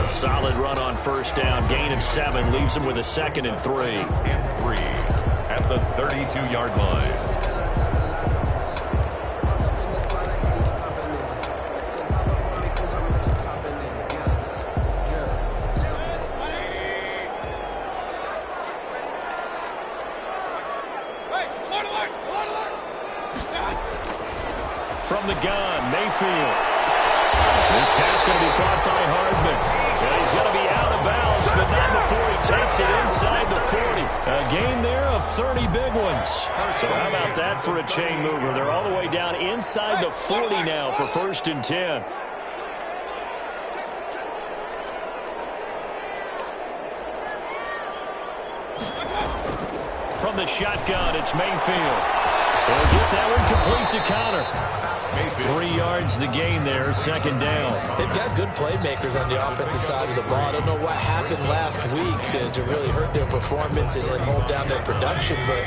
Solid run on first down. Gain of 7 leaves him with a 2nd and 3. And 3 at the 32-yard line. From the gun, Mayfield. This pass going to be caught by Hardman. And he's going to be out of bounds, but not before he takes it inside the 40. A gain there of 30 big ones. So how about that for a chain mover? They're all the way down inside the 40 now for 1st and 10. From the shotgun, it's Mayfield. They'll get that one complete to Connor. 3 yards the gain there, 2nd down. They've got good playmakers on the offensive side of the ball. I don't know what happened last week to really hurt their performance and hold down their production, but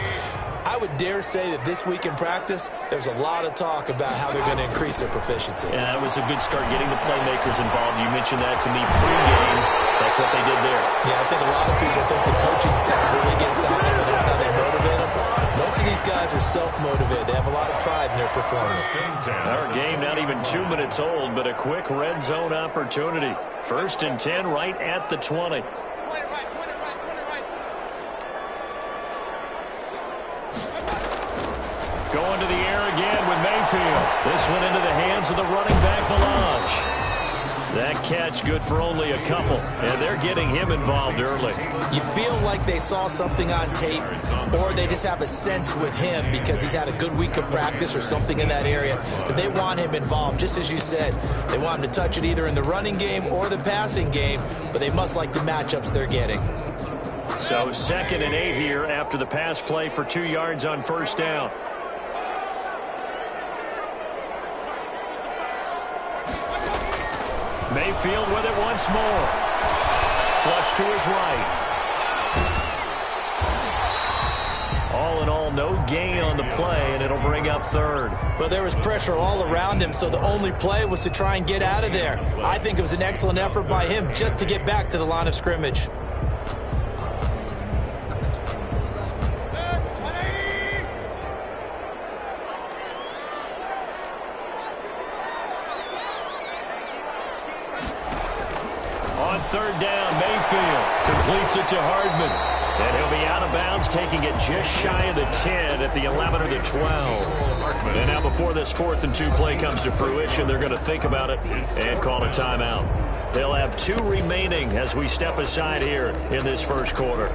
I would dare say that this week in practice, there's a lot of talk about how they're going to increase their proficiency. Yeah, that was a good start getting the playmakers involved. You mentioned that to me pregame. That's what they did there. Yeah, I think a lot of people think the coaching staff really gets on them, and that's how they motivate them. Most of these guys are self-motivated. They have a lot of pride in their performance. Our game not even 2 minutes old, but a quick red zone opportunity. 1st and 10 right at the 20. Going to the air again with Mayfield. This one into the hands of the running back, Melange. That catch good for only a couple, and they're getting him involved early. You feel like they saw something on tape, or they just have a sense with him because he's had a good week of practice or something in that area that they want him involved. Just as you said, they want him to touch it either in the running game or the passing game, but they must like the matchups they're getting. So 2nd and 8 here after the pass play for 2 yards on 1st down. Mayfield with it once more. Flush to his right. All in all, no gain on the play, and it'll bring up 3rd. Well, there was pressure all around him, so the only play was to try and get out of there. I think it was an excellent effort by him just to get back to the line of scrimmage. On 3rd down, Mayfield completes it to Hardman. And he'll be out of bounds, taking it just shy of the 10 at the 11 or the 12. And now before this 4th and 2 play comes to fruition, they're going to think about it and call a timeout. They'll have 2 remaining as we step aside here in this 1st quarter.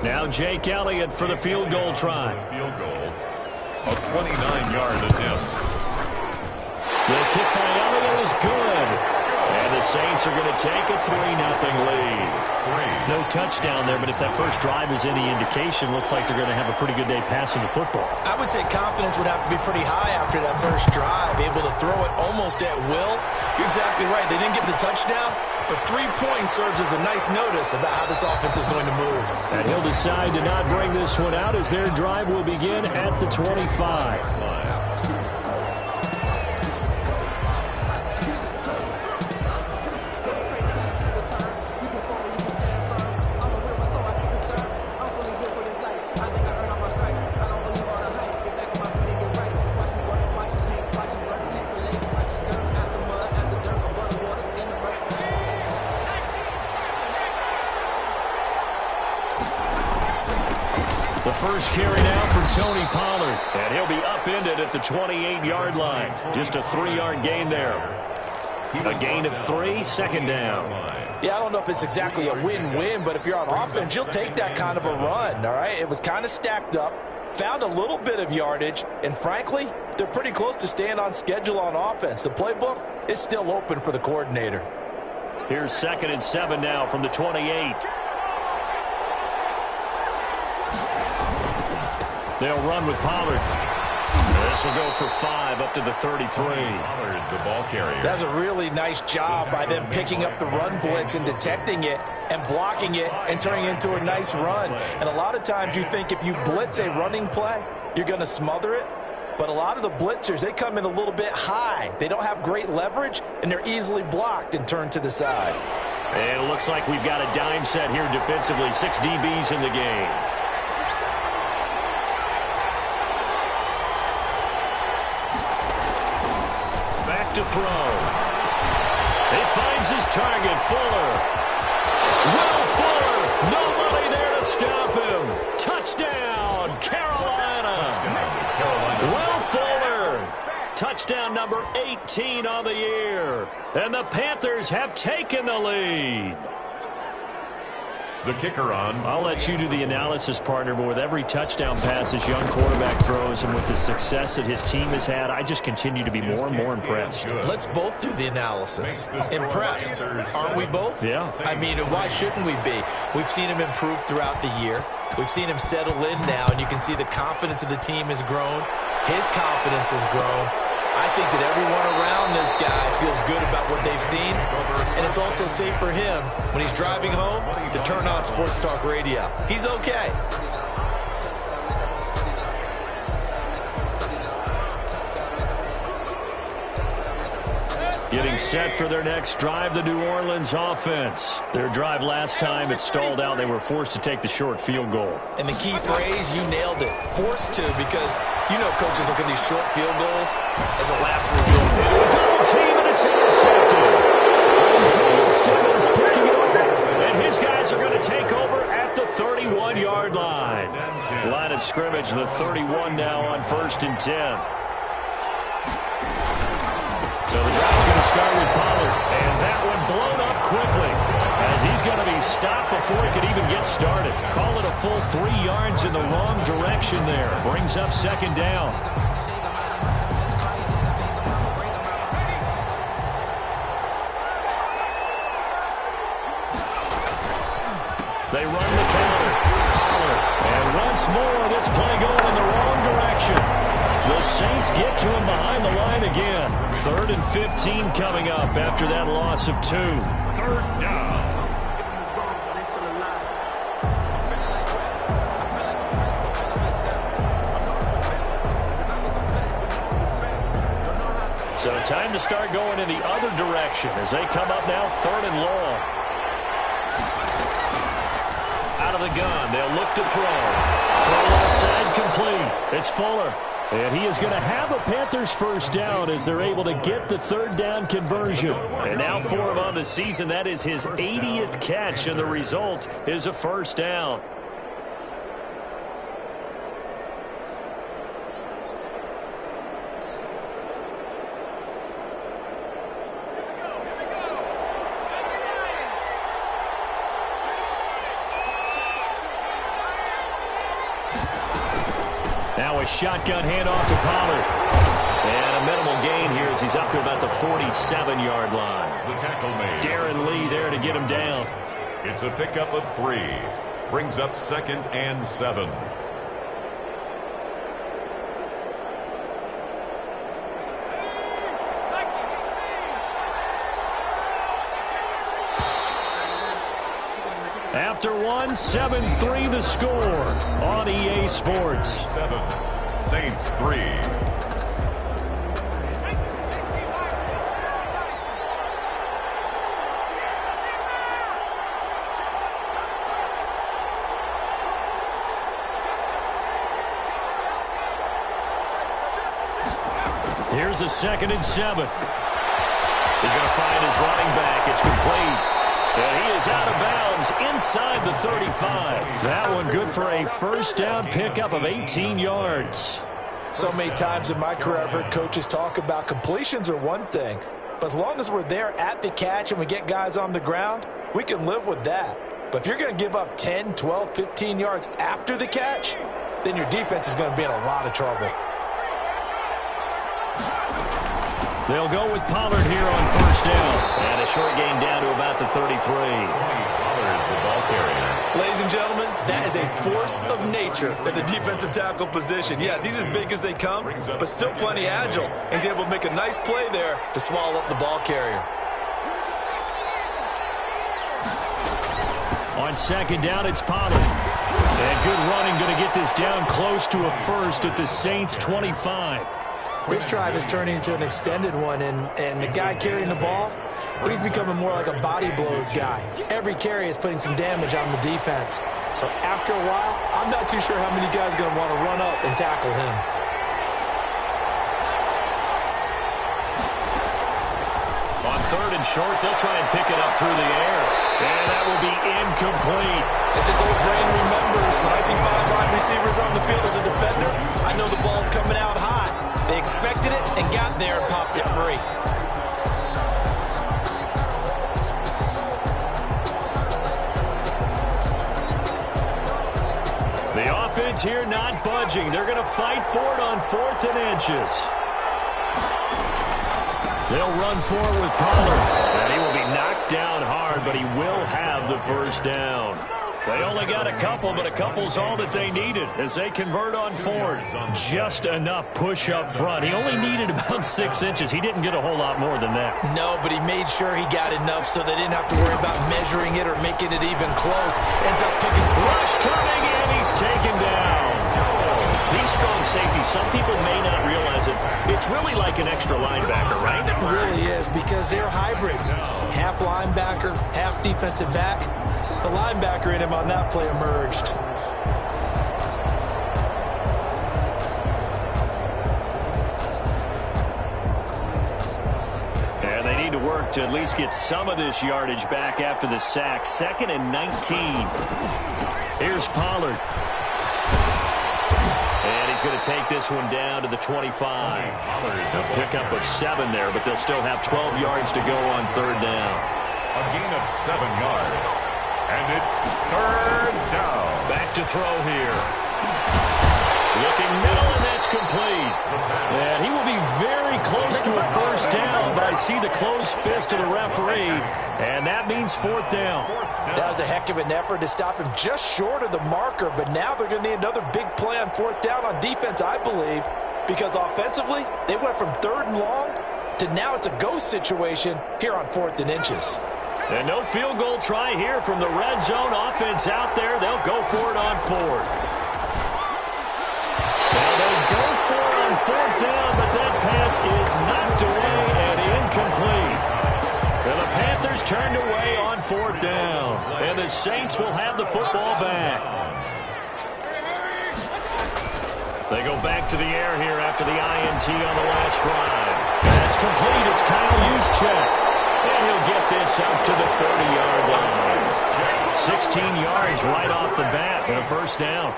Now Jake Elliott for the field goal try. Field goal, a 29-yard attempt. The kick by Elliott is good. And the Saints are going to take a 3-0 lead. No touchdown there, but if that first drive is any indication, looks like they're going to have a pretty good day passing the football. I would say confidence would have to be pretty high after that first drive, able to throw it almost at will. You're exactly right. They didn't get the touchdown, but 3 points serves as a nice notice about how this offense is going to move. And he'll decide to not bring this one out as their drive will begin at the 25. First carry now for Tony Pollard. And he'll be upended at the 28-yard line. Just a 3-yard gain there. A gain of 3, 2nd down. Yeah, I don't know if it's exactly a win-win, but if you're on offense, you'll take that kind of a run, all right? It was kind of stacked up, found a little bit of yardage, and frankly, they're pretty close to staying on schedule on offense. The playbook is still open for the coordinator. Here's 2nd and 7 now from the 28. They'll run with Pollard. This will go for 5 up to the 33. Pollard, the ball carrier. That's a really nice job by them picking up the run blitz and detecting it and blocking it and turning it into a nice run. And a lot of times you think if you blitz a running play, you're going to smother it. But a lot of the blitzers, they come in a little bit high. They don't have great leverage, and they're easily blocked and turned to the side. And it looks like we've got a dime set here defensively. 6 DBs in the game. Back to throw. He finds his target, Fuller. Will Fuller, nobody there to stop him. Touchdown, Carolina. Will Fuller, touchdown number 18 on the year. And the Panthers have taken the lead. The kicker on. I'll let you do the analysis, partner, but with every touchdown pass this young quarterback throws and with the success that his team has had, I just continue to be more and more impressed. Let's both do the analysis. Impressed. Aren't we both? Yeah. I mean, why shouldn't we be? We've seen him improve throughout the year. We've seen him settle in now, and you can see the confidence of the team has grown. His confidence has grown. I think that everyone around this guy feels good about what they've seen, and it's also safe for him when he's driving home to turn on Sports Talk Radio. He's okay. Getting set for their next drive, the New Orleans offense. Their drive last time, it stalled out. They were forced to take the short field goal. And the key phrase, you nailed it. Forced to, because you know coaches look at these short field goals as a last resort. Double team, and it's intercepted. Isaiah Simmons picking it up. And his guys are going to take over at the 31-yard line. Line of scrimmage, the 31 now on 1st and 10. So the drive's going to start with Pollard, and that one blown up quickly as he's going to be stopped before he could even get started. Call it a full 3 yards in the wrong direction there. Brings up 2nd down. They run the counter. Pollard, and once more this play going in the wrong direction. The Saints get to him behind the line again. 3rd and 15 coming up after that loss of 2. 3rd down. So time to start going in the other direction as they come up now 3rd and long. Out of the gun, they'll look to throw. Throw left side complete. It's Fuller. And he is going to have a Panthers 1st down as they're able to get the 3rd down conversion. And now for him on the season, that is his 80th catch, and the result is a 1st down. Now a shotgun handoff to Pollard. And a minimal gain here as he's up to about the 47-yard line. The tackle made. Darren Lee there to get him down. It's a pickup of 3. Brings up 2nd and 7. After 1, 7-3 the score on EA Sports. 7. Saints 3. Here's a 2nd and 7. He's going to find his running back. It's complete. And he is out of bounds inside the 35. That one good for a 1st down pickup of 18 yards. So many times in my career I've heard coaches talk about completions are one thing, but as long as we're there at the catch and we get guys on the ground, we can live with that. But if you're going to give up 10, 12, 15 yards after the catch, then your defense is going to be in a lot of trouble. They'll go with Pollard here on 1st down. And a short gain down to about the 33. Pollard, the ball carrier. Ladies and gentlemen, that is a force of nature at the defensive tackle position. Yes, he's as big as they come, but still plenty agile. He's able to make a nice play there to swallow up the ball carrier. On 2nd down, it's Pollard. And good running, going to get this down close to a first at the Saints' 25. This drive is turning into an extended one, and the guy carrying the ball, he's becoming more like a body blows guy. Every carry is putting some damage on the defense. So after a while, I'm not too sure how many guys are going to want to run up and tackle him. On third and short, they'll try and pick it up through the air. And that will be incomplete. As his old brain remembers, when I see 5 wide receivers on the field as a defender, I know the ball's coming out high. They expected it and got there and popped it free. The offense here not budging. They're going to fight for it on 4th and inches. They'll run forward with Pollard. And he will be knocked down hard, but he will have the first down. They only got a couple, but a couple's all that they needed as they convert on 4th. Just enough push up front. He only needed about 6 inches. He didn't get a whole lot more than that. No, but he made sure he got enough so they didn't have to worry about measuring it or making it even close. Ends up picking. Rush coming in. He's taken down. These strong safeties, some people may not realize it. It's really like an extra linebacker, right? It really is, because they're hybrids. Half linebacker, half defensive back. The linebacker in him on that play emerged. And they need to work to at least get some of this yardage back after the sack. 2nd and 19. Here's Pollard. And he's going to take this one down to the 25. A pickup of 7 there, but they'll still have 12 yards to go on 3rd down. A gain of 7 yards. And it's 3rd down. Back to throw here. Looking middle, and that's complete. And he will be very close to a first down, but I see the closed fist of the referee, and that means 4th down. That was a heck of an effort to stop him just short of the marker, but now they're going to need another big play on 4th down on defense, I believe, because offensively, they went from 3rd and long to now it's a go situation here on 4th and inches. And no field goal try here from the red zone offense out there. They'll go for it on 4th. Now they go for it on 4th down, but that pass is knocked away and incomplete. And the Panthers turned away on 4th down. And the Saints will have the football back. They go back to the air here after the INT on the last drive. That's complete. It's Kyle Juszczyk. And he'll get this up to the 30-yard line. 16 yards right off the bat and a first down.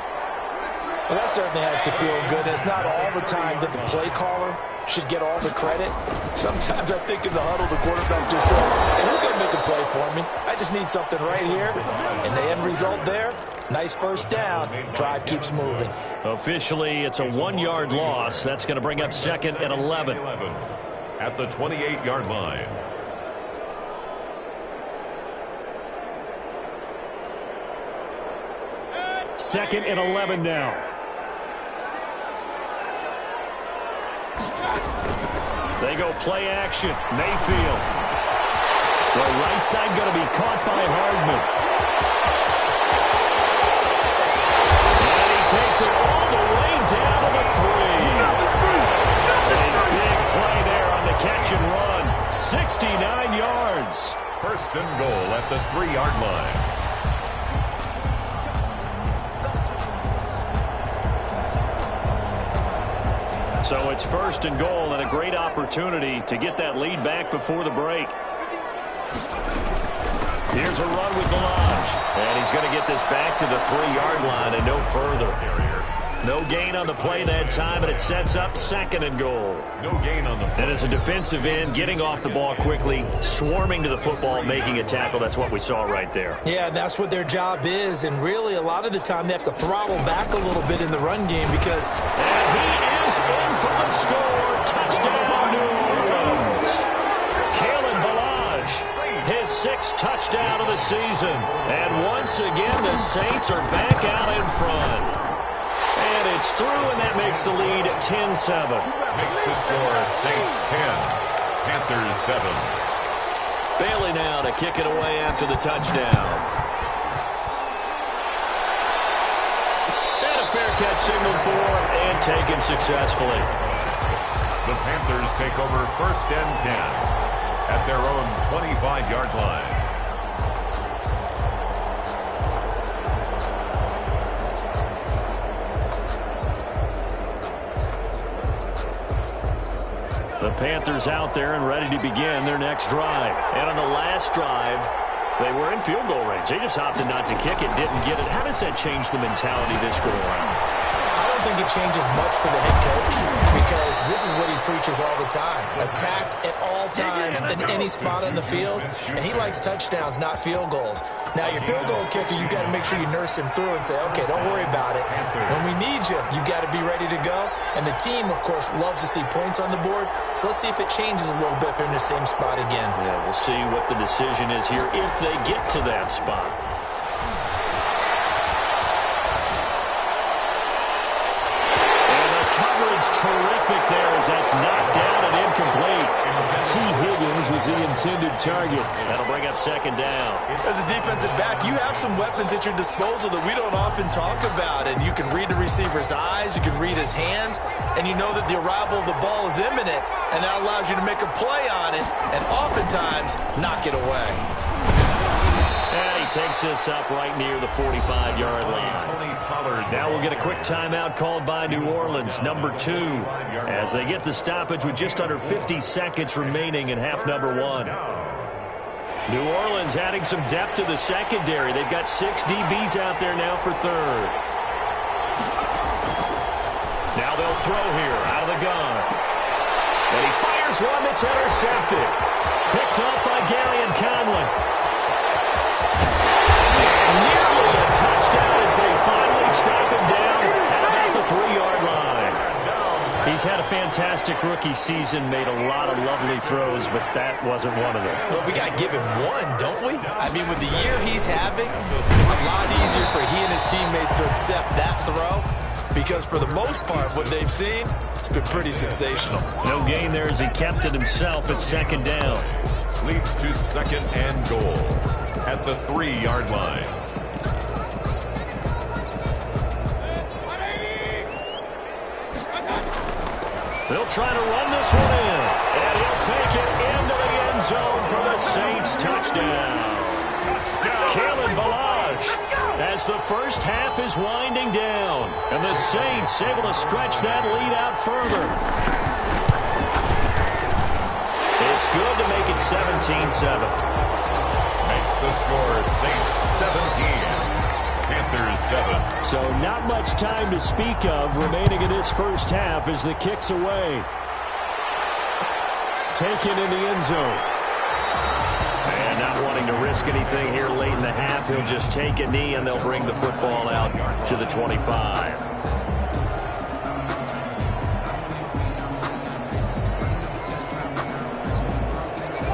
Well, that certainly has to feel good. It's not all the time that the play caller should get all the credit. Sometimes I think in the huddle, the quarterback just says, hey, who's going to make a play for me? I just need something right here. And the end result there, nice first down. Drive keeps moving. Officially, it's a 1-yard loss. That's going to bring up 2nd and 11. At the 28-yard line. 2nd and 11 now. They go play action. Mayfield. Throw right side going to be caught by Hardman. And he takes it all the way down to the 3. A big play there on the catch and run. 69 yards. 1st and goal at the 3-yard line. So it's 1st and goal and a great opportunity to get that lead back before the break. Here's a run with Melange. And he's going to get this back to the 3-yard line and no further. No gain on the play that time, and it sets up 2nd and goal. No gain on the play. And as a defensive end, getting off the ball quickly, swarming to the football, making a tackle, that's what we saw right there. Yeah, and that's what their job is. And really, a lot of the time, they have to throttle back a little bit in the run game because... And he is in for the score. Touchdown, New Orleans. Kalen Ballage, his 6th touchdown of the season. And once again, the Saints are back out in front. And it's through, and that makes the lead 10-7. Makes the score Saints 10, Panthers 7. Bailey now to kick it away after the touchdown. Wildcat signaled for and taken successfully. The Panthers take over 1st and 10 at their own 25-yard line. The Panthers out there and ready to begin their next drive. And on the last drive, they were in field goal range. They just opted not to kick it, didn't get it. How does that change the mentality this go around? I don't think it changes much for the head coach because this is what he preaches all the time. Attack at all times in any spot on the field. And he likes touchdowns, not field goals. Now, your field goal kicker, you got to make sure you nurse him through and say, okay, don't worry about it. When we need you, you've got to be ready to go. And the team, of course, loves to see points on the board. So let's see if it changes a little bit if they're in the same spot again. Yeah, we'll see what the decision is here if they get to that spot. Terrific there as that's knocked down and incomplete. T. Higgins was the intended target. That'll bring up 2nd down. As a defensive back, you have some weapons at your disposal that we don't often talk about. And you can read the receiver's eyes, you can read his hands, and you know that the arrival of the ball is imminent, and that allows you to make a play on it and oftentimes knock it away. And he takes this up right near the 45-yard line. Now we'll get a quick timeout called by New Orleans, number 2, as they get the stoppage with just under 50 seconds remaining in half number 1. New Orleans adding some depth to the secondary. They've got 6 DBs out there now for 3rd. Now they'll throw here out of the gun. And he fires one that's intercepted. Picked off by Gallion Conley. Nearly a touchdown as they finally stop him down at about the 3-yard line. He's had a fantastic rookie season, made a lot of lovely throws, but that wasn't one of them. Well, we got to give him one, don't we? I mean, with the year he's having, a lot easier for he and his teammates to accept that throw because for the most part, what they've seen, it's been pretty sensational. No gain there as he kept it himself at 2nd down. Leads to 2nd and goal at the 3-yard line. They'll try to run this one in, and he'll take it into the end zone for the Saints touchdown. Kalen Ballage as the first half is winding down, and the Saints able to stretch that lead out further. It's good to make it 17-7. Makes the score Saints 17. Panthers 7. So not much time to speak of remaining in this first half as the kick's away. Taken in the end zone. And not wanting to risk anything here late in the half, he'll just take a knee and they'll bring the football out to the 25.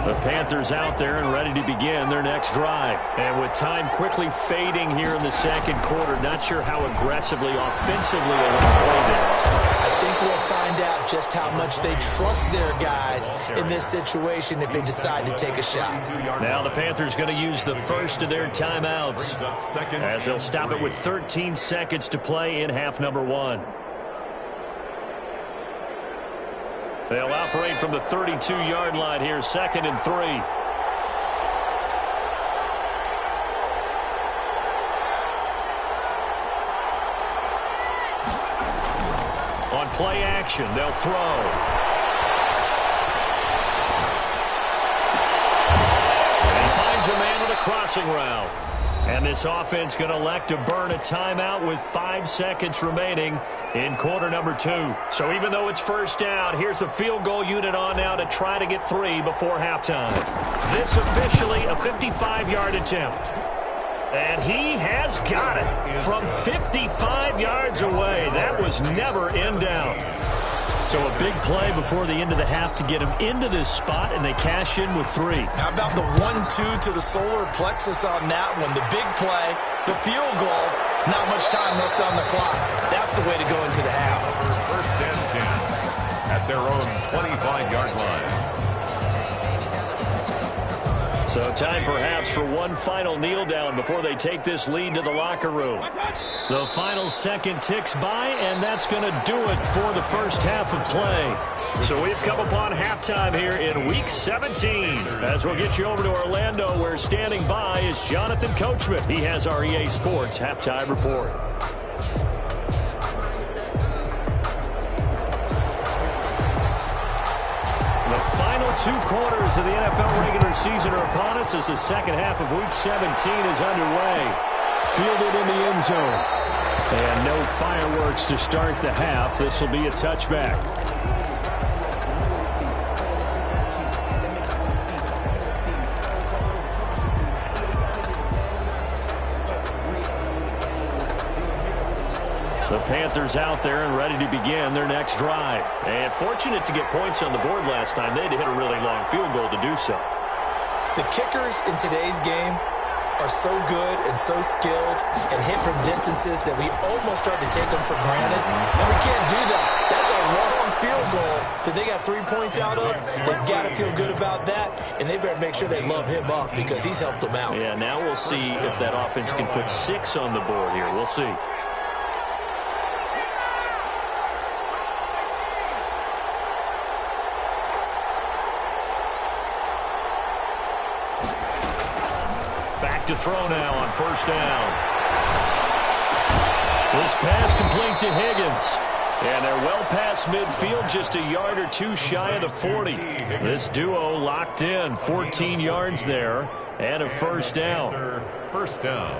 The Panthers out there and ready to begin their next drive. And with time quickly fading here in the 2nd quarter, not sure how aggressively, offensively they want to play this. I think we'll find out just how much they trust their guys in this situation if they decide to take a shot. Now the Panthers going to use the first of their timeouts as they'll stop it with 13 seconds to play in half number 1. They'll operate from the 32-yard line here, 2nd and 3. On play action, they'll throw. And he finds a man with a crossing route. And this offense going to elect to burn a timeout with 5 seconds remaining in quarter number 2. So even though it's first down, here's the field goal unit on now to try to get 3 before halftime. This officially a 55-yard attempt. And he has got it from 55 yards away. That was never in doubt. So a big play before the end of the half to get him into this spot, and they cash in with 3. How about the 1-2 to the solar plexus on that one? The big play, the field goal, not much time left on the clock. That's the way to go into the half. 1st and 10 at their own 25-yard line. So time perhaps for one final kneel down before they take this lead to the locker room. The final second ticks by, and that's going to do it for the first half of play. So we've come upon halftime here in Week 17. As we'll get you over to Orlando, where standing by is Jonathan Coachman. He has our EA Sports halftime report. The final 2 quarters of the NFL regular season are upon us as the second half of Week 17 is underway. Fielded in the end zone. And no fireworks to start the half. This will be a touchback. The Panthers out there and ready to begin their next drive. And fortunate to get points on the board last time. They had to hit a really long field goal to do so. The kickers in today's game are so good and so skilled and hit from distances that we almost start to take them for granted. And we can't do that. That's a long field goal that they got 3 points out of. They've got to feel good about that, and they better make sure they love him up because he's helped them out. Yeah, now we'll see if that offense can put 6 on the board here. We'll see. Back to throw now on first down. This pass complete to Higgins. And they're well past midfield, just a yard or 2 shy of the 40. This duo locked in, 14 yards there, and a first down. First down.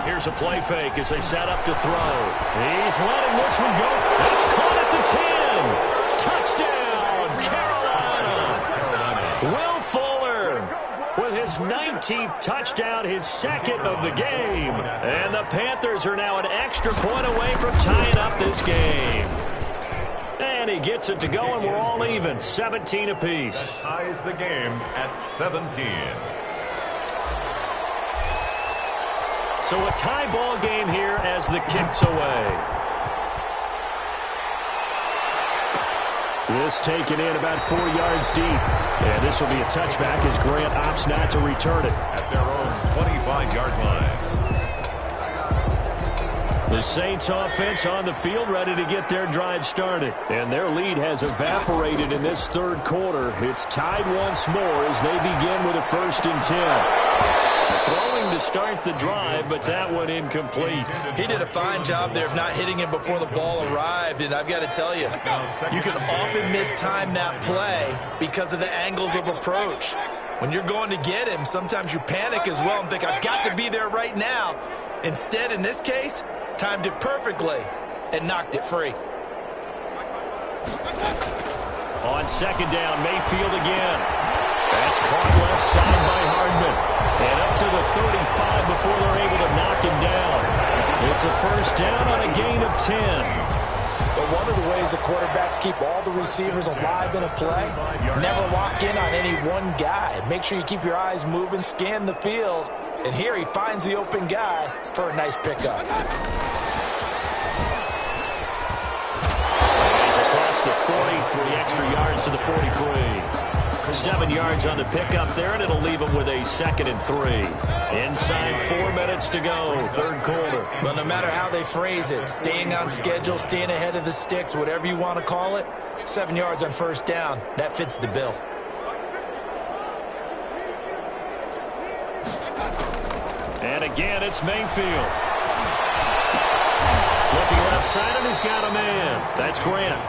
Here's a play fake as they set up to throw. He's letting this one go. It's caught at the 10. Touchdown, Carolina. Will Fuller with his 19th touchdown, his second of the game. And the Panthers are now an extra point away from tying up this game. And he gets it to go, and we're all even, 17 apiece. That ties the game at 17. So a tie ball game here as the kick's away. This taken in about 4 yards deep. And this will be a touchback as Grant opts not to return it. At their own 25-yard line. The Saints offense on the field ready to get their drive started. And their lead has evaporated in this third quarter. It's tied once more as they begin with a 1st and 10. Throwing to start the drive, but that one incomplete. He did a fine job there of not hitting him before the ball arrived, and I've got to tell you, you can often mistime that play because of the angles of approach. When you're going to get him, sometimes you panic as well and think, I've got to be there right now. Instead, in this case, timed it perfectly and knocked it free. On second down, Mayfield again. That's caught left side by Hardman. And up to the 35 before they're able to knock him down. It's a first down on a gain of 10. But one of the ways the quarterbacks keep all the receivers alive in a play, never lock in on any one guy. Make sure you keep your eyes moving, scan the field. And here he finds the open guy for a nice pickup. He's across the 40, 3 extra yards to the 43. 7 yards on the pickup there, and it'll leave him with a 2nd and 3. Inside 4 minutes to go, third quarter. Well, no matter how they phrase it, staying on schedule, staying ahead of the sticks, whatever you want to call it, 7 yards on first down, that fits the bill. And again, it's Mayfield. Looking left side, and he's got a man. That's Grant.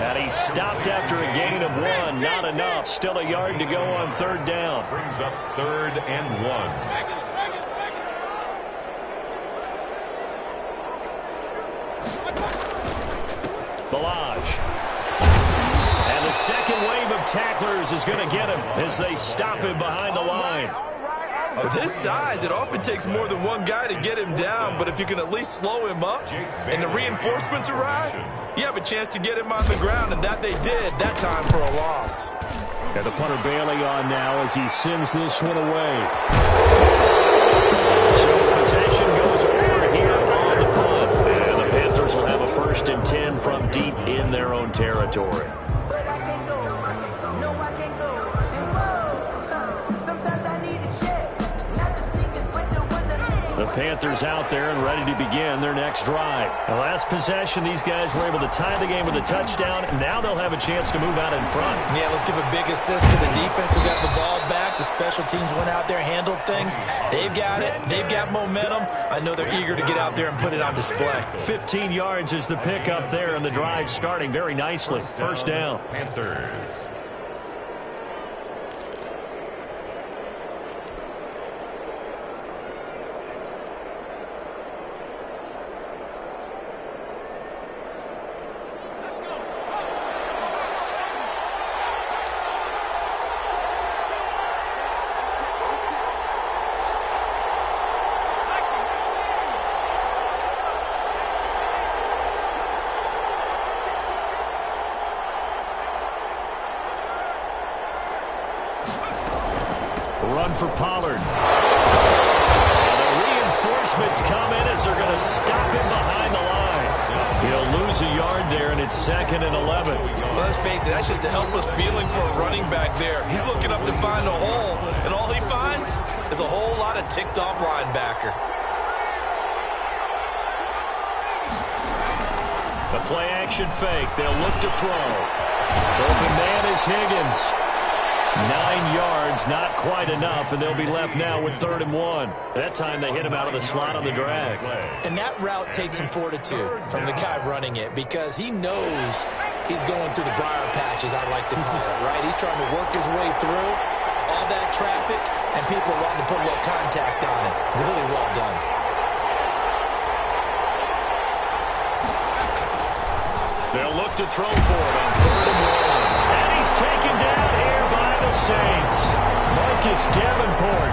And he stopped after a gain of 1. Not enough. Still a yard to go on third down. Brings up 3rd and 1. Balaj. And the second wave of tacklers is going to get him as they stop him behind the line. With his size, it often takes more than one guy to get him down, but if you can at least slow him up and the reinforcements arrive, you have a chance to get him on the ground, and that they did that time for a loss. And the punter Bailey on now as he sends this one away. So possession goes over here on the punt. And the Panthers will have a 1st and 10 from deep in their own territory. The Panthers out there and ready to begin their next drive. The last possession, these guys were able to tie the game with a touchdown. Now they'll have a chance to move out in front. Yeah, let's give a big assist to the defense who got the ball back. The special teams went out there, handled things. They've got it. They've got momentum. I know they're eager to get out there and put it on display. 15 yards is the pickup there, and the drive starting very nicely. First down. Panthers. Run for Pollard. And the reinforcements come in as they're going to stop him behind the line. He'll lose a yard there, and it's 2nd and 11. Well, let's face it, that's just a helpless feeling for a running back there. He's looking up to find a hole, and all he finds is a whole lot of ticked-off linebacker. The play-action fake. They'll look to throw. Open man is Higgins. 9 yards, not quite enough, and they'll be left now with 3rd and 1. That time they hit him out of the slot on the drag. And that route takes some fortitude from the guy running it because he knows he's going through the briar patch, as I like to call it, right? He's trying to work his way through all that traffic, and people wanting to put a little contact on it. Really well done. They'll look to throw for it on 3rd and 1. And he's taken down here by the Saints. Marcus Davenport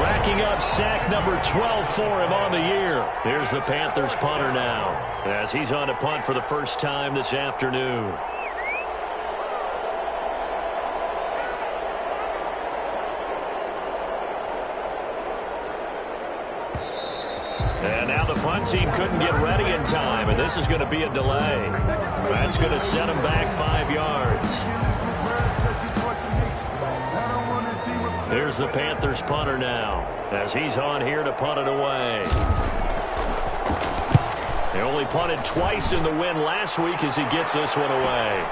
racking up sack number 12 for him on the year. Here's the Panthers punter now as he's on to punt for the first time this afternoon. And now the punt team couldn't get ready in time, and this is going to be a delay. That's going to set them back 5 yards. Here's the Panthers punter now as he's on here to punt it away. They only punted twice in the win last week as he gets this one away.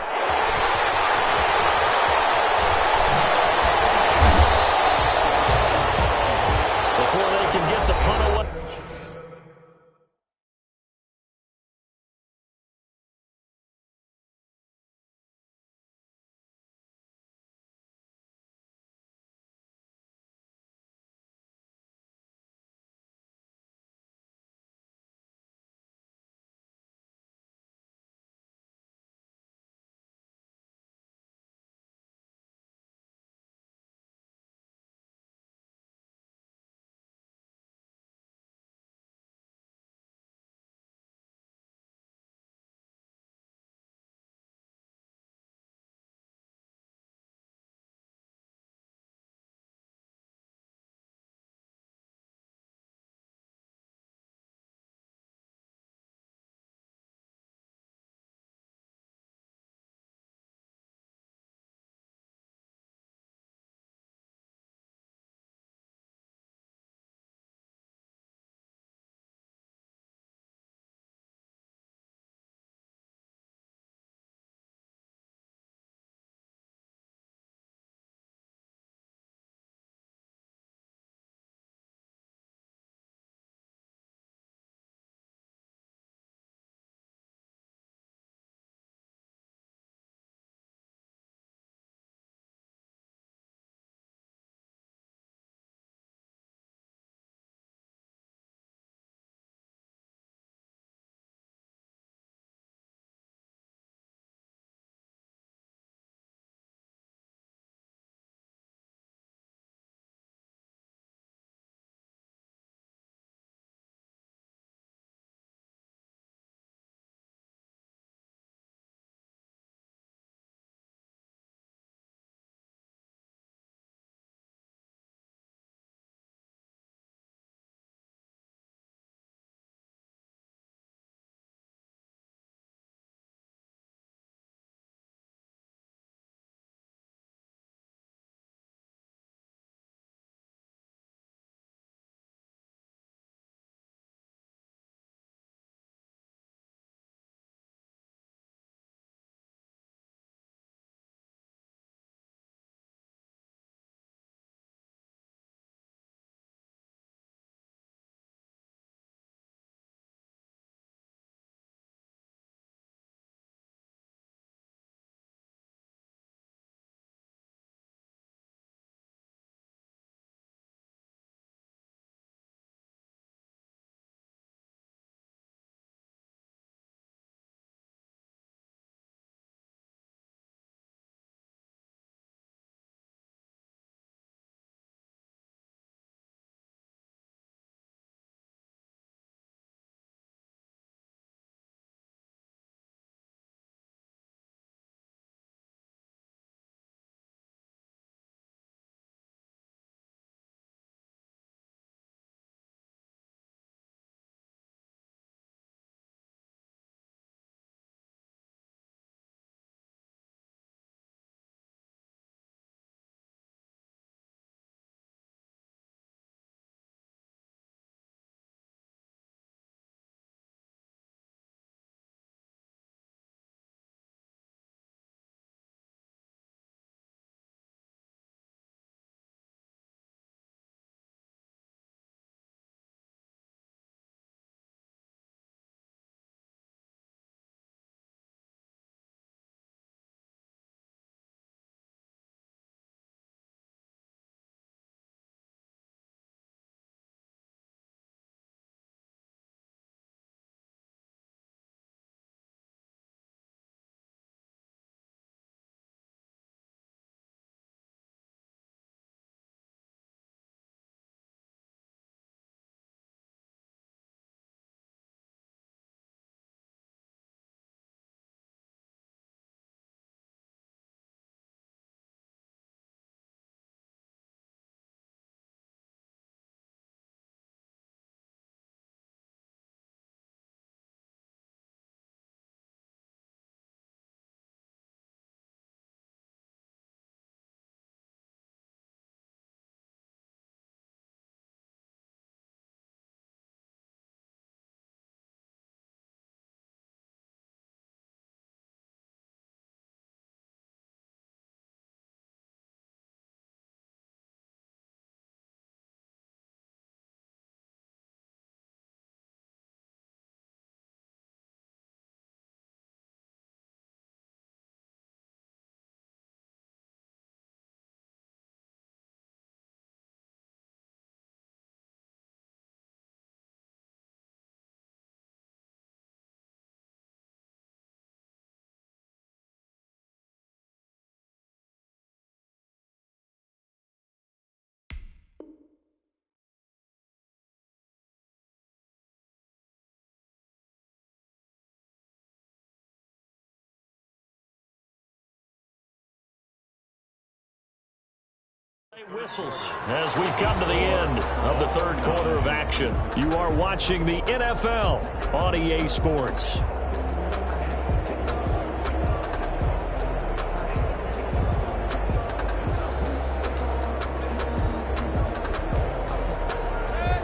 Whistles as we've come to the end of the third quarter of action. You are watching the NFL on EA Sports.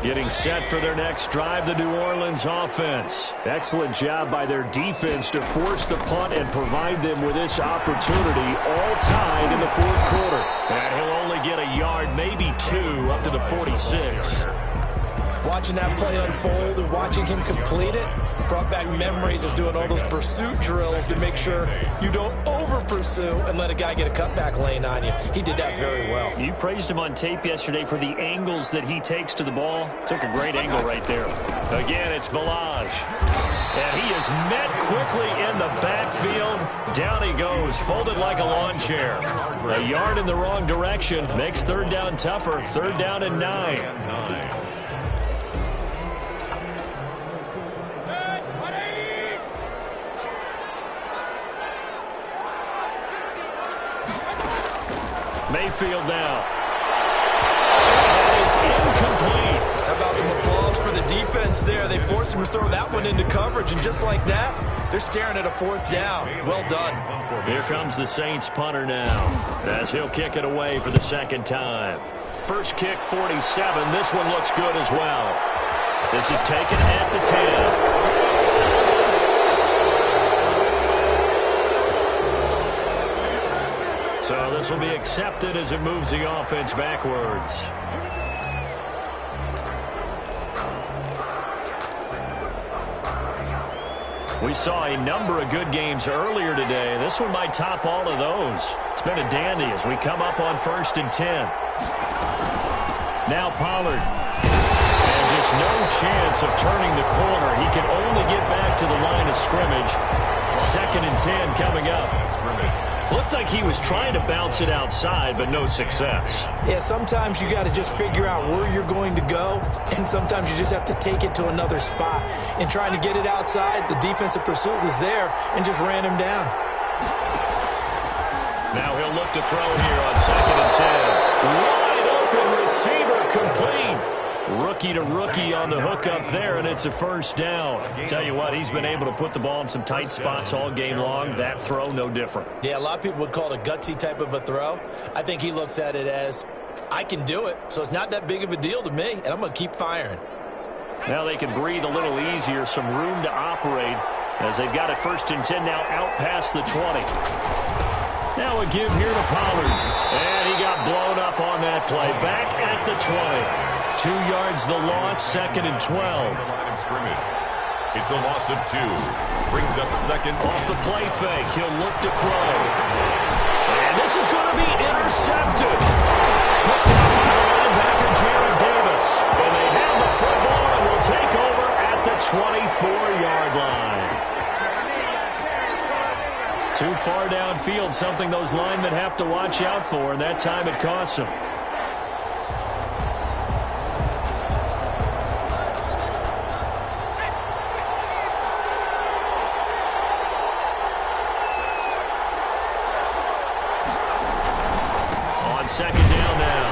Getting set for their next drive, the New Orleans offense. Excellent job by their defense to force the punt and provide them with this opportunity, all tied in the fourth quarter. And he'll only get a yard, maybe two, up to the 46. Watching that play unfold and watching him complete it brought back memories of doing all those pursuit drills to make sure you don't over-pursue and let a guy get a cutback lane on you. He did that very well. You praised him on tape yesterday for the angles that he takes to the ball. Took a great angle right there. Again, it's Balaj. And he is met quickly in the backfield. Down he goes, folded like a lawn chair. A yard in the wrong direction makes third down tougher. Third down and 9. Mayfield now. That is incomplete. How about some applause for the defense there? They forced him to throw that one into coverage, and just like that, they're staring at a fourth down. Well done. Here comes the Saints punter now, as he'll kick it away for the second time. First kick, 47. This one looks good as well. This is taken at the 10. So this will be accepted as it moves the offense backwards. We saw a number of good games earlier today. This one might top all of those. It's been a dandy as we come up on 1st and 10. Now Pollard. And just no chance of turning the corner. He can only get back to the line of scrimmage. 2nd and 10 coming up. Looked like he was trying to bounce it outside, but no success. Yeah, sometimes you got to just figure out where you're going to go, and sometimes you just have to take it to another spot. And trying to get it outside, the defensive pursuit was there and just ran him down. Now he'll look to throw here on 2nd and 10. Wide open receiver complete. Rookie to rookie on the hook up there, and it's a first down. Tell you what, he's been able to put the ball in some tight spots all game long. That throw, no different. Yeah, a lot of people would call it a gutsy type of a throw. I think he looks at it as, I can do it, so it's not that big of a deal to me, and I'm going to keep firing. Now they can breathe a little easier, some room to operate, as they've got it 1st and 10 now out past the 20. Now a give here to Pollard, and he got blown up on that play. Back at the 20. 2 yards the loss, 2nd and 12. It's a loss of 2. Brings up 2nd. Off the play fake, he'll look to throw. And this is going to be intercepted. Picked up by the linebacker, Jared Davis. And they have the football and will take over at the 24-yard line. Too far downfield, something those linemen have to watch out for, and that time it costs them. Second down now.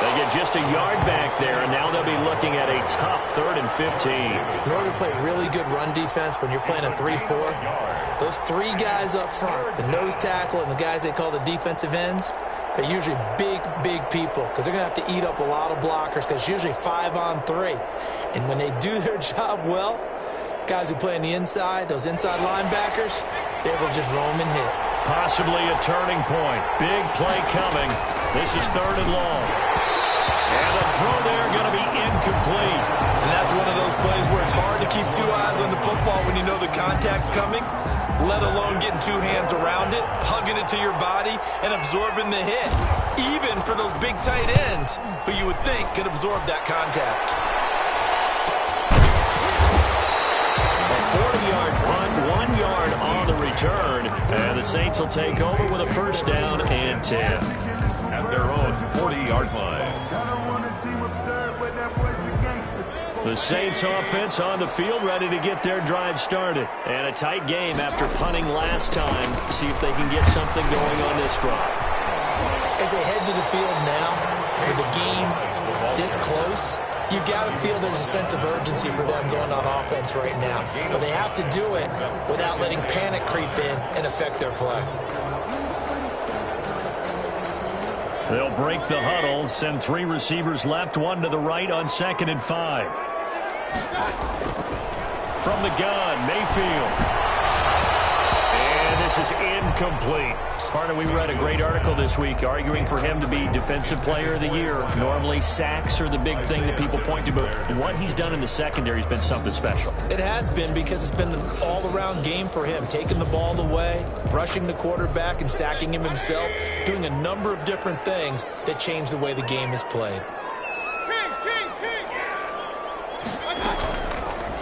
They get just a yard back there, and now they'll be looking at a tough 3rd and 15. In order to play really good run defense when you're playing a 3-4, those 3 guys up front, the nose tackle and the guys they call the defensive ends, they're usually big, big people because they're going to have to eat up a lot of blockers because it's usually 5 on 3. And when they do their job well, guys who play on the inside, those inside linebackers, they're able to just roam and hit. Possibly a turning point. Big play coming. This is 3rd and long. And the throw there going to be incomplete. And that's one of those plays where it's hard to keep 2 eyes on the football when you know the contact's coming, let alone getting 2 hands around it, hugging it to your body, and absorbing the hit. Even for those big tight ends who you would think could absorb that contact. A 40-yard punt, 1 yard on the return. And the Saints will take over with a first down and 10. At their own 40-yard line. The Saints offense on the field ready to get their drive started. And a tight game after punting last time. See if they can get something going on this drive. As As they head to the field now, with the game this close, you've got to feel there's a sense of urgency for them going on offense right now. But they have to do it without letting panic creep in and affect their play. They'll break the huddle, send 3 receivers left, 1 to the right on 2nd and 5. From the gun, Mayfield. And this is incomplete. Partner, we read a great article this week arguing for him to be Defensive Player of the Year. Normally, sacks are the big thing that people point to, but what he's done in the secondary has been something special. It has been, because it's been an all-around game for him, taking the ball away, rushing the quarterback and sacking him himself, doing a number of different things that change the way the game is played.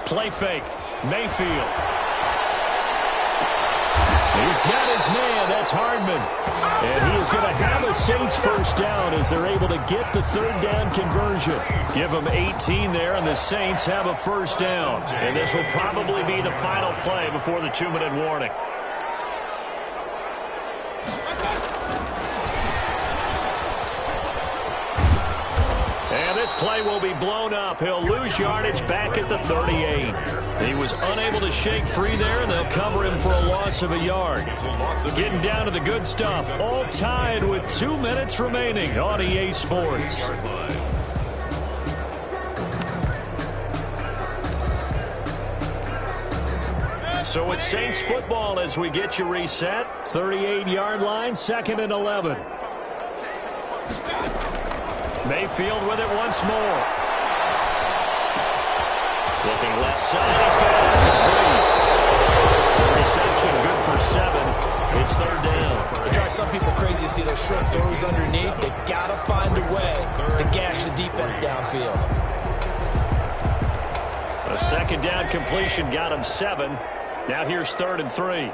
Play fake, Mayfield. He's got his man. That's Hardman. And he is going to have a Saints first down as they're able to get the 3rd down conversion. Give them 18 there, and the Saints have a first down. And this will probably be the final play before the 2-minute warning. And this play will be blown up. He'll lose yardage back at the 38. He was unable to shake free there, and they'll cover him for a loss of a yard. Getting down to the good stuff. All tied with 2 minutes remaining on EA Sports. So it's Saints football as we get you reset. 38-yard line, 2nd and 11. Mayfield with it once more. Looking left side. He's got it complete. Reception good for 7. It's 3rd down. It drives some people crazy to see those short throws underneath. They got to find a way to gash the defense downfield. A 2nd down completion got him 7. Now here's 3rd and 3.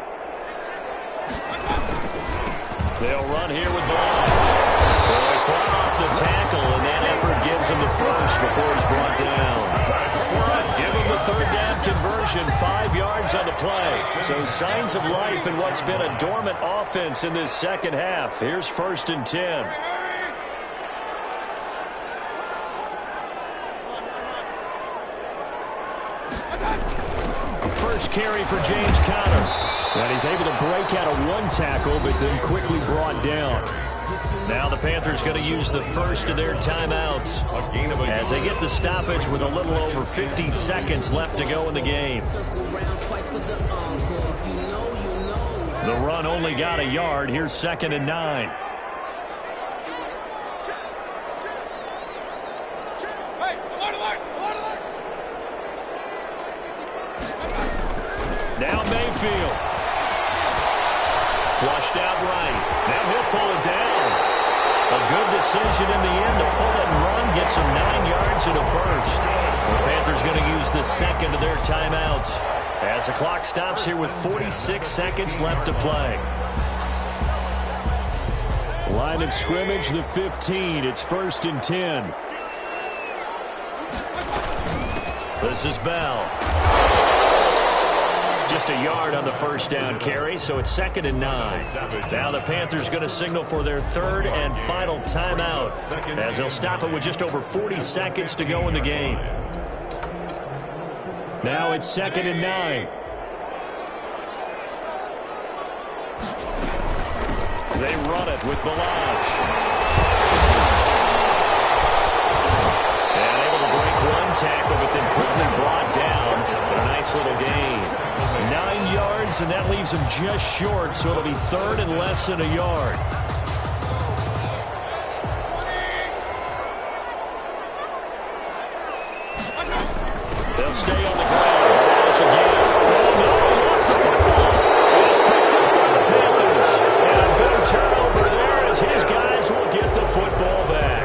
They'll run here with Blanche. They fly off the tackle, and that effort gives him the first before he's brought down. Give him the 3rd down conversion, 5 yards on the play. So signs of life in what's been a dormant offense in this second half. Here's 1st and 10. First carry for James Conner. And he's able to break out of 1 tackle, but then quickly brought down. Now the Panthers going to use the first of their timeouts as they get the stoppage with a little over 50 seconds left to go in the game. The run only got a yard. Here's 2nd and 9. Now Mayfield. Flushed out right. Now he'll pull it down. A good decision in the end to pull it and run. Gets him 9 yards and a first. The Panthers going to use the 2nd of their timeouts as the clock stops here with 46 seconds left to play. Line of scrimmage, the 15. It's 1st and 10. This is Bell. Just a yard on the first down carry, so it's 2nd and 9. Now the Panthers going to signal for their 3rd and final timeout as they'll stop it with just over 40 seconds to go in the game. Now it's 2nd and 9. They run it with Balaj. And able to break 1 tackle, but then quickly brought down. But a nice little gain. 9 yards, and that leaves him just short, so it'll be 3rd and less than a yard. They'll stay on the ground. Balaj again. Oh, no, he lost the football. It's picked up by the Panthers. And a big turnover there as his guys will get the football back.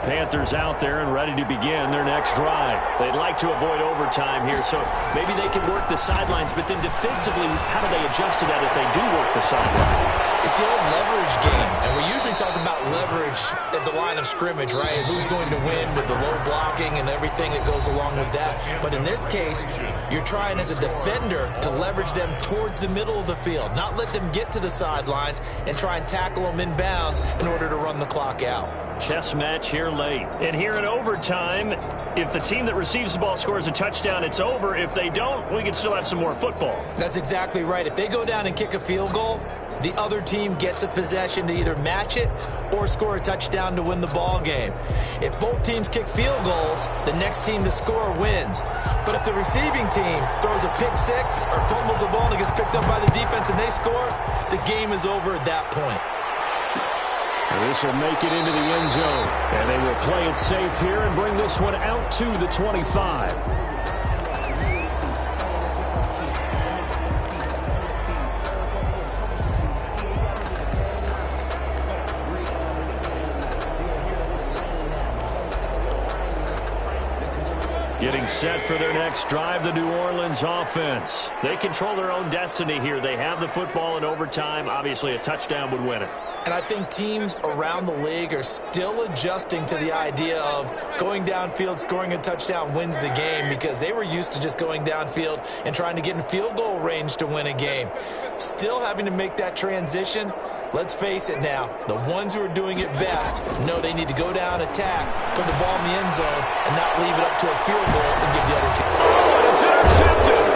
Panthers out there and ready to begin their next drive. They'd like to avoid overtime here, so maybe they can work the sidelines, but then defensively, how do they adjust to that if they do work the sideline? It's the old leverage game, and we usually talk about leverage at the line of scrimmage, right? Who's going to win with the low blocking and everything that goes along with that. But in this case, you're trying as a defender to leverage them towards the middle of the field, not let them get to the sidelines and try and tackle them in bounds in order to run the clock out. Chess match here late. And here in overtime, if the team that receives the ball scores a touchdown, it's over. If they don't, we can still have some more football. That's exactly right. If they go down and kick a field goal, the other team gets a possession to either match it or score a touchdown to win the ball game. If both teams kick field goals, the next team to score wins. But if the receiving team throws a pick six or fumbles the ball and it gets picked up by the defense and they score, the game is over at that point. This will make it into the end zone, and they will play it safe here and bring this one out to the 25. Getting set for their next drive, the New Orleans offense. They control their own destiny here. They have the football in overtime. Obviously, a touchdown would win it. And I think teams around the league are still adjusting to the idea of going downfield, scoring a touchdown wins the game, because they were used to just going downfield and trying to get in field goal range to win a game. Still having to make that transition. Let's face it now, the ones who are doing it best know they need to go down, attack, put the ball in the end zone, and not leave it up to a field goal and give the other team. Oh, and it's intercepted!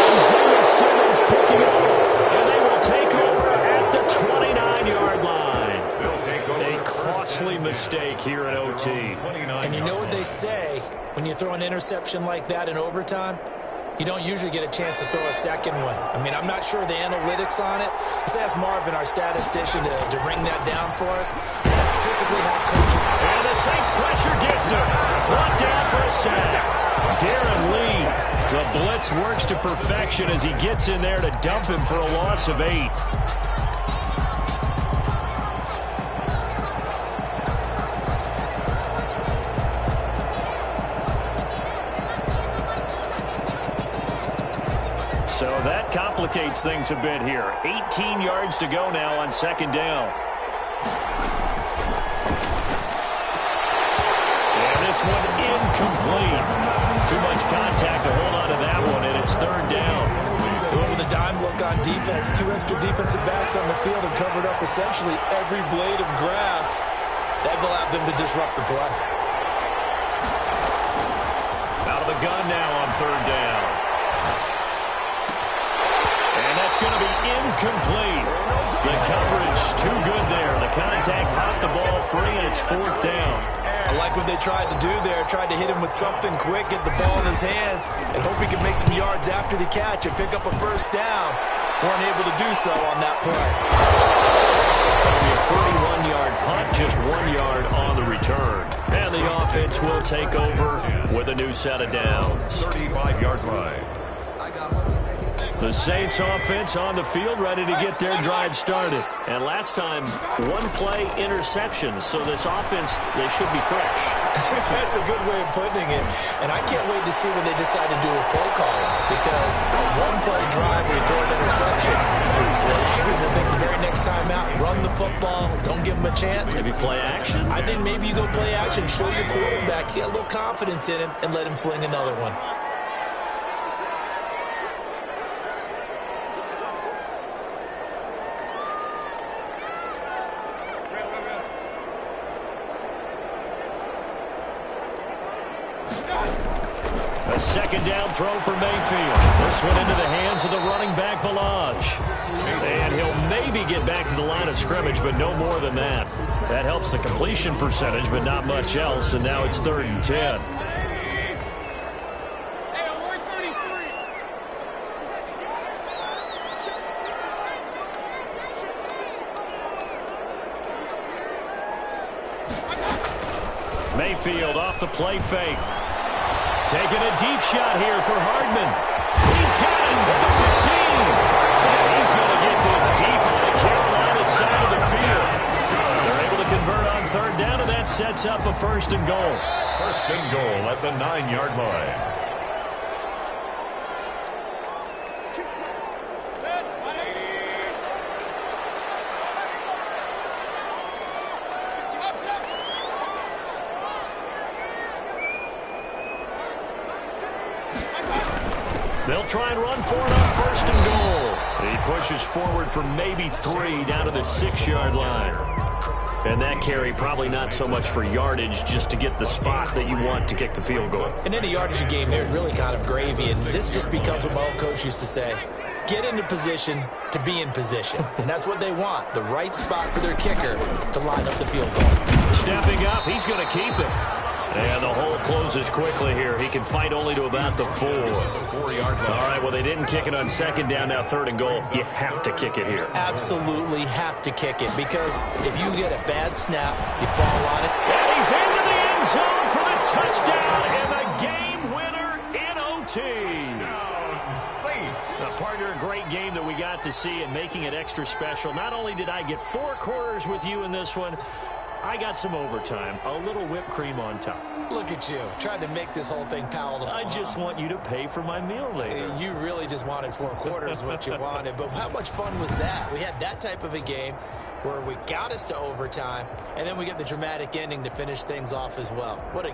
Isaiah Simmons picking up, and they will take over at the 29-yard line. A costly mistake here at OT. And you know what they say, when you throw an interception like that in overtime? You don't usually get a chance to throw a second one. I mean, I'm not sure the analytics on it. Let's ask Marvin, our statistician, to bring that down for us. That's typically how coaches... And the Saints pressure gets him. Brought down for a sack. Darren Lee, the blitz works to perfection as he gets in there to dump him for a loss of 8. So that complicates things a bit here. 18 yards to go now on second down. And this one incomplete. Too much contact to hold on to that one, and it's third down. They went with a dime look on defense. 2 extra defensive backs on the field and covered up essentially every blade of grass. That allowed them to disrupt the play. Out of the gun now on third down. It's going to be incomplete. The coverage too good there. The contact popped the ball free, and it's fourth down. I like what they tried to do there. Tried to hit him with something quick, get the ball in his hands, and hope he can make some yards after the catch and pick up a first down. Weren't able to do so on that play. It'll be a 41-yard punt, just 1 yard on the return. And the offense will take over with a new set of downs. 35-yard line. The Saints offense on the field, ready to get their drive started. And last time, 1-play interceptions. So this offense, they should be fresh. That's a good way of putting it. And I can't wait to see when they decide to do a play calling. Because a 1-play drive where you throw an interception, a lot of people think the very next time out, run the football, don't give them a chance. Maybe play action. I think maybe you go play action, show your quarterback, get a little confidence in him, and let him fling another one. A second down throw for Mayfield. This one into the hands of the running back, Balaj. And he'll maybe get back to the line of scrimmage, but no more than that. That helps the completion percentage, but not much else, and now it's 3rd and 10. Mayfield off the play fake. Taking a deep shot here for Hardman. He's got him at the 15. And he's going to get this deep on the Carolina side of the field. They're able to convert on 3rd down, and that sets up a 1st and goal. 1st and goal at the 9-yard line. They'll try and run for it on first and goal. He pushes forward for maybe 3 down to the 6-yard line. And that carry probably not so much for yardage, just to get the spot that you want to kick the field goal. In any yardage game, there's really kind of gravy, and this just becomes what my old coach used to say. Get into position to be in position. And that's what they want, the right spot for their kicker to line up the field goal. Stepping up, he's going to keep it. And the hole closes quickly here. He can fight only to about the 4. All right, well, they didn't kick it on second down, now third and goal. You have to kick it here. Absolutely have to kick it, because if you get a bad snap, you fall on it. And he's into the end zone for the touchdown and the game winner in OT. Partner, a great game that we got to see and making it extra special. Not only did I get 4 quarters with you in this one, I got some overtime, a little whipped cream on top. Look at you, trying to make this whole thing palatable. I just want you to pay for my meal later. You really just wanted 4 quarters, what you wanted. But how much fun was that? We had that type of a game where we got us to overtime, and then we get the dramatic ending to finish things off as well. What a